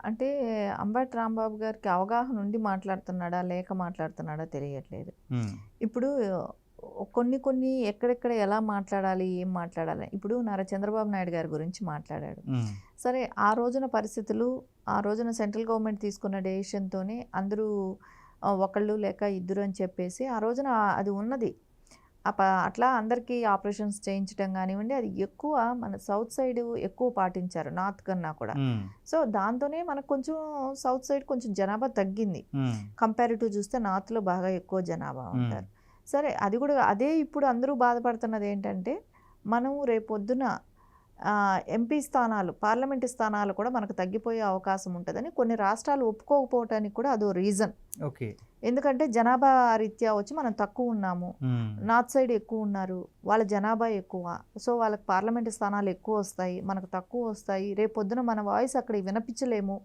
అంటే అంబటి రాంబాబు గారికి అవగాహన ఉండి మాట్లాడుతున్నాడా? లేక మాట్లాడుతున్నాడా తెలియట్లేదు. హ్మ్. ఇప్పుడు కొన్ని కొన్ని ఎక్కడెక్కడ ఎలా మాట్లాడాలి? ఏం మాట్లాడాలి? ఇప్పుడు నారా చంద్రబాబు నాయుడు గారి గురించి మాట్లాడాడు. హ్మ్. సరే ఆ రోజున పరిస్థితులు, ఆ రోజున సెంట్రల్ గవర్నమెంట్ తీసుకున్న డెసిషన్‌తోనే అందరూ ఒకళ్ళు లేక ఇద్దరు అని చెప్పేసి ఆ రోజున అది ఉన్నది. అట్లా అందరికీ ఆపరేషన్స్ చేయించడం గానివ్వండి, అది ఎక్కువ మన సౌత్ సైడ్ ఎక్కువ పాటించారు నార్త్ కన్నా కూడా. హ్మ్. సో, దాంతోనే మనకు కొంచెం సౌత్ సైడ్ కొంచెం జనాభా తగ్గింది. హ్మ్. కంపారిటివ్ చూస్తే నార్త్‌లో బాగా ఎక్కువ జనాభా హ్మ్. ఉంటారు. సరే అది కూడా అదే ఇప్పుడు అందరూ బాధపడుతున్నదేంటంటే, మనం రేపొద్దున ఎంపీ స్థానాలు, పార్లమెంటు స్థానాలు కూడా మనకు తగ్గిపోయే అవకాశం ఉంటదని కొన్ని రాష్ట్రాలు ఒప్పుకోకపోవటానికి కూడా అదో రీజన్. ఓకే. ఎందుకంటే జనాభా రీత్యా వచ్చి మనం తక్కువున్నాము. హ్మ్. నార్త్ సైడ్ ఎక్కువున్నారు. వాళ్ళ జనాభా ఎక్కువ. సో, వాళ్ళకి పార్లమెంటు స్థానాలు ఎక్కువొస్తాయి. మనకు తక్కువొస్తాయి. రేపొద్దున మన వాయిస్ అక్కడ వినిపించలేము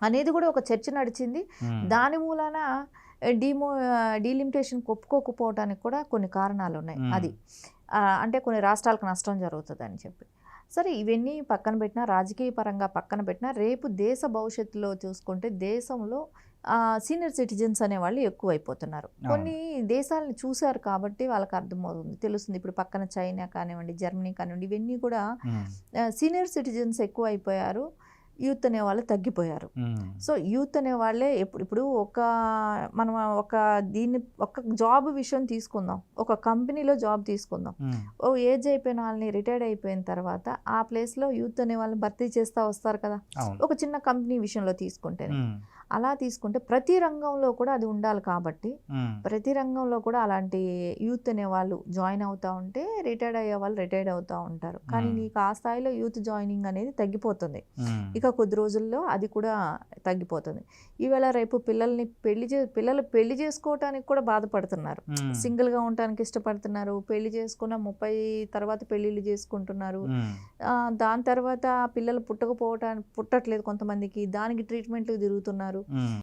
అనేది కూడా ఒక చర్చ నడిచింది. హ్మ్. దాని మూలాన డీలిమిటేషన్‌కి ఒప్పుకోకపోవటానికి కూడా కొన్ని కారణాలున్నాయి. హ్మ్. అది. అంటే కొన్ని రాష్ట్రాలకు నష్టం జరుగుతదని చెప్పి. సరే ఇవన్నీ పక్కన పెట్టినా, రాజకీయ పరంగా పక్కన పెట్టినా, రేపు దేశ భవిష్యత్తులో చూసుకుంటే దేశంలో సీనియర్ సిటిజన్స్ అనేవాళ్ళు ఎక్కువైపోతున్నారు. అవును. కొన్ని దేశాలను చూసారు కాబట్టి వాళ్ళకి అర్థమవుతుంది. తెలుస్తుంది. ఇప్పుడు పక్కన చైనా కానివ్వండి, జర్మనీ కానివ్వండి, ఇవన్నీ కూడా హ్మ్. Senior citizens ఎక్కువైపోయారు. యూత్ అనేవాళ్ళు తగ్గిపోయారు. హ్మ్. సో, యూత్ అనేవాళ్ళే ఇప్పుడు మనం ఒక జాబ్ విషయం తీసుకుందాం. ఒక కంపెనీలో జాబ్ తీసుకుందాం. హ్మ్. ఓ ఏజ్ అయిపోయిన వాళ్ళని రిటైర్డ్ అయిపోయిన తర్వాత ఆ ప్లేస్‌లో యూత్ అనే వాళ్ళని భర్తీ చేస్తా వస్తారు కదా! అవును. ఒక చిన్న కంపెనీ విషయంలో తీసుకుంటేనే. హ్మ్. అలా తీసుకుంటే ప్రతి రంగంలో కూడా అది ఉండాలి కాబట్టి, హ్మ్. ప్రతి రంగంలో కూడా అలాంటి యూత్ అనేవాళ్ళు జాయిన్ అవుతా ఉంటే రిటైర్డ్ అయ్యేవాళ్ళు రిటైర్డ్ అవుతా ఉంటారు. కానీ హ్మ్. నీకు ఆ స్థాయిలో యూత్ జాయినింగ్ అనేది తగ్గిపోతుంది. హ్మ్. ఇక కొద్ది రోజుల్లో అది కూడా తగ్గిపోతుంది. ఈవేళ రేపు పిల్లలు పెళ్లి చేసుకోవటానికి కూడా బాధపడుతున్నారు. హ్మ్. సింగిల్‌గా ఉండటానికి ఇష్టపడుతున్నారు. పెళ్లి చేసుకున్న 30 తర్వాత పెళ్ళిళ్ళు చేసుకుంటున్నారు. హ్మ్. దాని తర్వాత పిల్లలు పుట్టట్లేదు కొంతమందికి. దానికి ట్రీట్మెంట్‌లకి తిరుగుతున్నారు. హ్మ్.